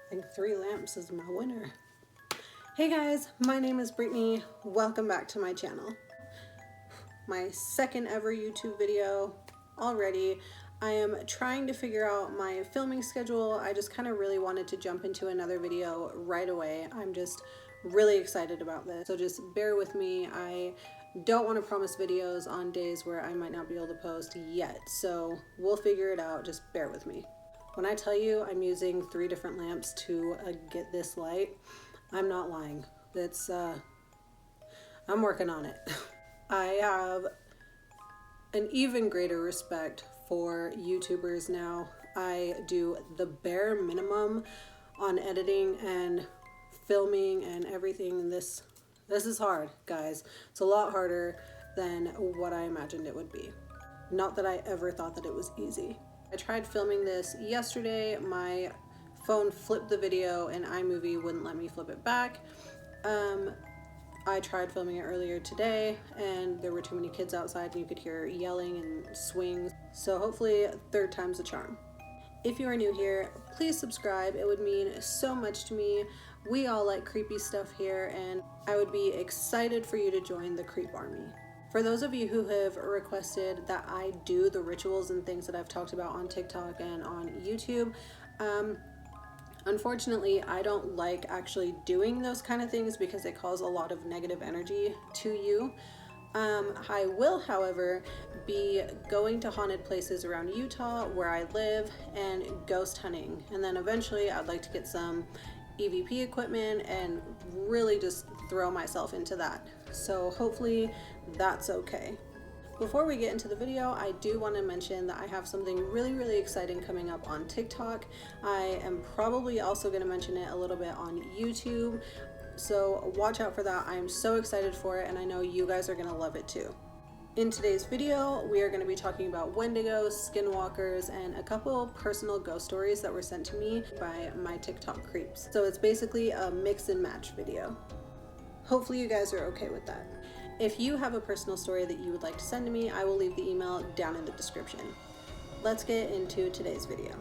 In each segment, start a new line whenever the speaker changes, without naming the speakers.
I think 3 lamps is my winner. Hey guys, my name is Brittany. Welcome back to my channel. My second ever YouTube video already. I am trying to figure out my filming schedule. I just kind of really wanted to jump into another video right away. I'm just really excited about this. So just bear with me. I don't want to promise videos on days where I might not be able to post yet. So we'll figure it out. Just bear with me. When I tell you I'm using 3 different lamps to get this light, I'm not lying. It's I'm working on it. I have an even greater respect for YouTubers now. I do the bare minimum on editing and filming and everything. This is hard, guys. It's a lot harder than what I imagined it would be. Not that I ever thought that it was easy. I tried filming this yesterday. My phone flipped the video and iMovie wouldn't let me flip it back. I tried filming it earlier today and there were too many kids outside and you could hear yelling and swings. So hopefully 3rd time's a charm. If you are new here, please subscribe. It would mean so much to me. We all like creepy stuff here and I would be excited for you to join the Creep Army. For those of you who have requested that I do the rituals and things that I've talked about on TikTok and on YouTube, unfortunately, I don't like actually doing those kind of things because they cause a lot of negative energy to you. I will, however, be going to haunted places around Utah where I live and ghost hunting. And then eventually I'd like to get some EVP equipment and really just throw myself into that. So hopefully that's okay. Before we get into the video, I do want to mention that I have something really exciting coming up on TikTok. I am probably also going to mention it a little bit on YouTube. So watch out for that. I am so excited for it and I know you guys are going to love it too. In today's video, we are going to be talking about Wendigos, Skinwalkers, and a couple personal ghost stories that were sent to me by my TikTok creeps. So it's basically a mix and match video. Hopefully you guys are okay with that. If you have a personal story that you would like to send to me, I will leave the email down in the description. Let's get into today's video.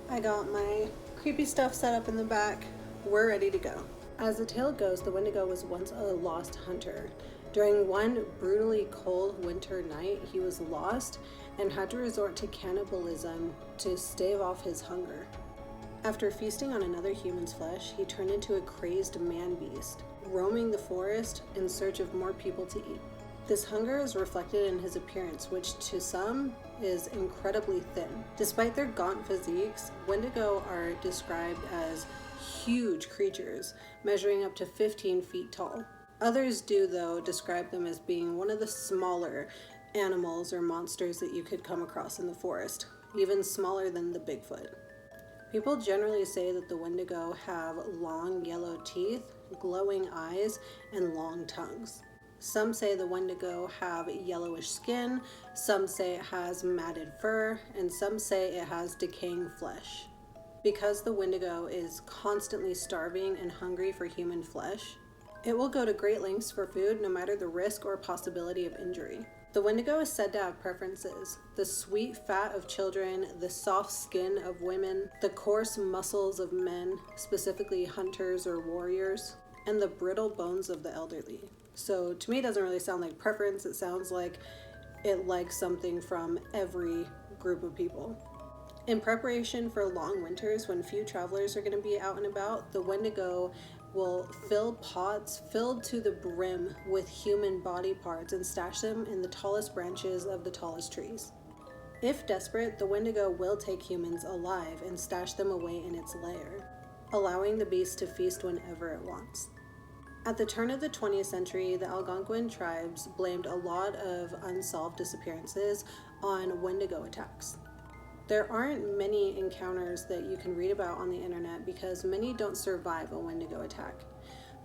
I got my creepy stuff set up in the back. We're ready to go. As the tale goes, the Wendigo was once a lost hunter. During one brutally cold winter night, he was lost and had to resort to cannibalism to stave off his hunger. After feasting on another human's flesh, he turned into a crazed man-beast, roaming the forest in search of more people to eat. This hunger is reflected in his appearance, which to some is incredibly thin. Despite their gaunt physiques, Wendigo are described as huge creatures, measuring up to 15 feet tall. Others do, though, describe them as being one of the smaller animals or monsters that you could come across in the forest, even smaller than the Bigfoot. People generally say that the Wendigo have long yellow teeth, glowing eyes, and long tongues. Some say the Wendigo have yellowish skin, some say it has matted fur, and some say it has decaying flesh. Because the Wendigo is constantly starving and hungry for human flesh, it will go to great lengths for food no matter the risk or possibility of injury. The Wendigo is said to have preferences: the sweet fat of children, the soft skin of women, the coarse muscles of men, specifically hunters or warriors, and the brittle bones of the elderly. So to me, it doesn't really sound like preference. It sounds like it likes something from every group of people. In preparation for long winters when few travelers are going to be out and about, the Wendigo will fill pots filled to the brim with human body parts and stash them in the tallest branches of the tallest trees. If desperate, the Wendigo will take humans alive and stash them away in its lair, allowing the beast to feast whenever it wants. At the turn of the 20th century, the Algonquin tribes blamed a lot of unsolved disappearances on Wendigo attacks. There aren't many encounters that you can read about on the internet because many don't survive a Wendigo attack.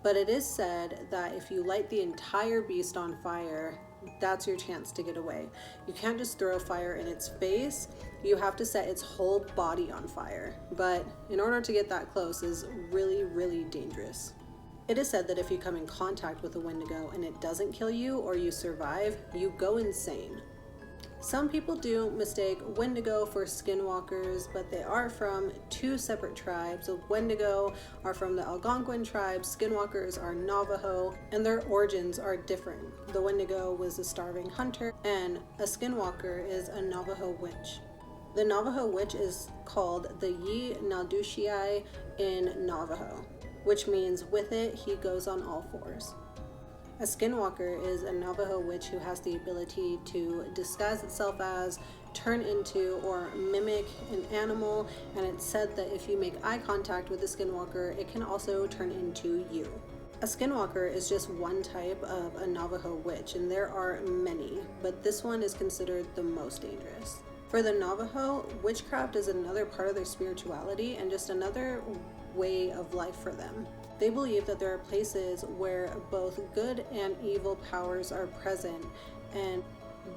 But it is said that if you light the entire beast on fire, that's your chance to get away. You can't just throw fire in its face, you have to set its whole body on fire. But in order to get that close is really dangerous. It is said that if you come in contact with a Wendigo and it doesn't kill you or you survive, you go insane. Some people do mistake Wendigo for Skinwalkers, but they are from two separate tribes. So Wendigo are from the Algonquin tribe, Skinwalkers are Navajo, and their origins are different. The Wendigo was a starving hunter, and a Skinwalker is a Navajo witch. The Navajo witch is called the Yi Naldushii in Navajo, which means with it he goes on all fours. A Skinwalker is a Navajo witch who has the ability to disguise itself as, turn into, or mimic an animal, and it's said that if you make eye contact with a Skinwalker, it can also turn into you. A Skinwalker is just one type of a Navajo witch, and there are many, but this one is considered the most dangerous. For the Navajo, witchcraft is another part of their spirituality and just another way of life for them. They believe that there are places where both good and evil powers are present, and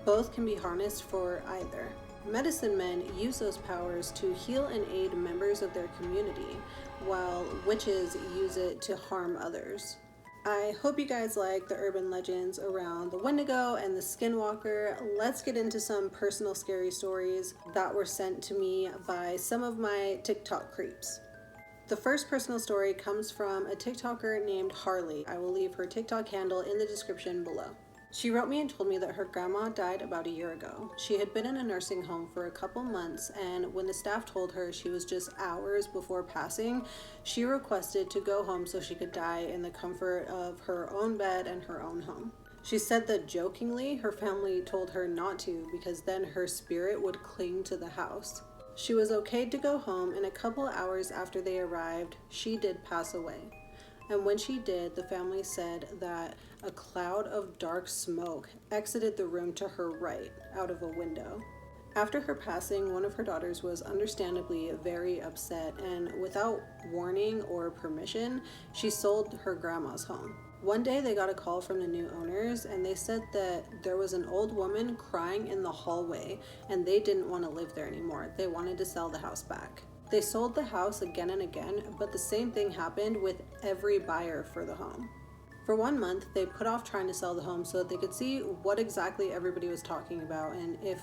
both can be harnessed for either. Medicine men use those powers to heal and aid members of their community, while witches use it to harm others. I hope you guys like the urban legends around the Wendigo and the Skinwalker. Let's get into some personal scary stories that were sent to me by some of my TikTok creeps. The first personal story comes from a TikToker named Harley. I will leave her TikTok handle in the description below. She wrote me and told me that her grandma died about a year ago. She had been in a nursing home for a couple months, and when the staff told her she was just hours before passing, she requested to go home so she could die in the comfort of her own bed and her own home. She said that jokingly, her family told her not to because then her spirit would cling to the house. She was okayed to go home, and a couple hours after they arrived, she did pass away. And when she did, the family said that a cloud of dark smoke exited the room to her right, out of a window. After her passing, one of her daughters was understandably very upset, and without warning or permission, she sold her grandma's home. One day they got a call from the new owners, and they said that there was an old woman crying in the hallway, and they didn't want to live there anymore. They wanted to sell the house back. They sold the house again and again, but the same thing happened with every buyer for the home. For 1 month, they put off trying to sell the home so that they could see what exactly everybody was talking about and if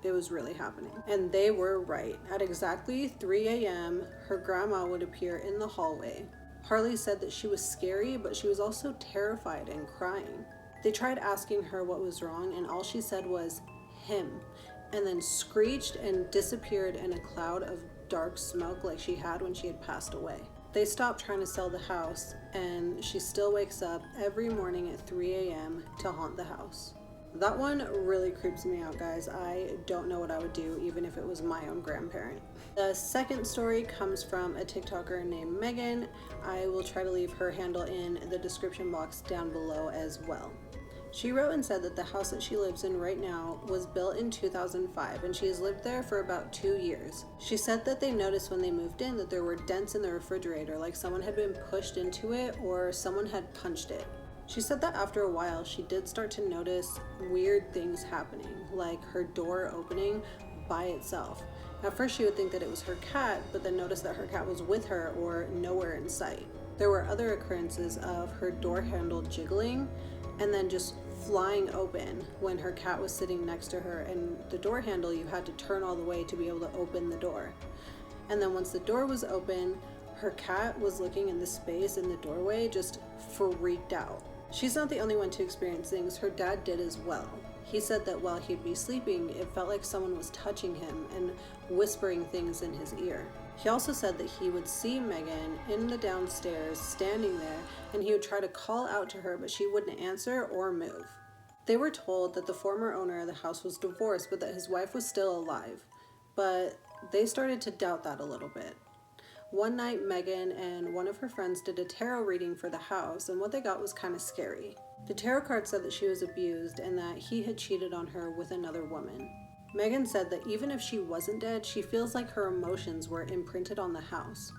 it was really happening. And they were right. At exactly 3 a.m., her grandma would appear in the hallway. Harley said that she was scary, but she was also terrified and crying. They tried asking her what was wrong, and all she said was, "him," and then screeched and disappeared in a cloud of dark smoke like she had when she had passed away. They stopped trying to sell the house, and she still wakes up every morning at 3 a.m. to haunt the house. That one really creeps me out, guys. I don't know what I would do even if it was my own grandparent. The second story comes from a TikToker named Megan. I will try to leave her handle in the description box down below as well. She wrote and said that the house that she lives in right now was built in 2005, and she has lived there for about 2 years. She said that they noticed when they moved in that there were dents in the refrigerator, like someone had been pushed into it or someone had punched it. She said that after a while, she did start to notice weird things happening, like her door opening by itself. At first she would think that it was her cat, but then noticed that her cat was with her or nowhere in sight. There were other occurrences of her door handle jiggling and then just flying open when her cat was sitting next to her, and the door handle, you had to turn all the way to be able to open the door. And then once the door was open, her cat was looking in the space in the doorway, just freaked out. She's not the only one to experience things. Her dad did as well. He said that while he'd be sleeping, it felt like someone was touching him and whispering things in his ear. He also said that he would see Megan in the downstairs standing there, and he would try to call out to her, but she wouldn't answer or move. They were told that the former owner of the house was divorced, but that his wife was still alive. But they started to doubt that a little bit. One night, Megan and one of her friends did a tarot reading for the house, and what they got was kind of scary. The tarot card said that she was abused and that he had cheated on her with another woman. Megan said that even if she wasn't dead, she feels like her emotions were imprinted on the house.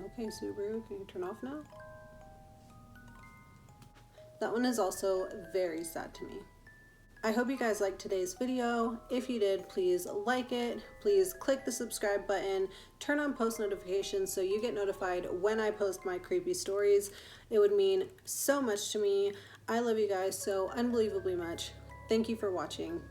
Okay, Subaru, can you turn off now? That one is also very sad to me. I hope you guys liked today's video. If you did, please like it. Please click the subscribe button, turn on post notifications so you get notified when I post my creepy stories. It would mean so much to me. I love you guys so unbelievably much. Thank you for watching.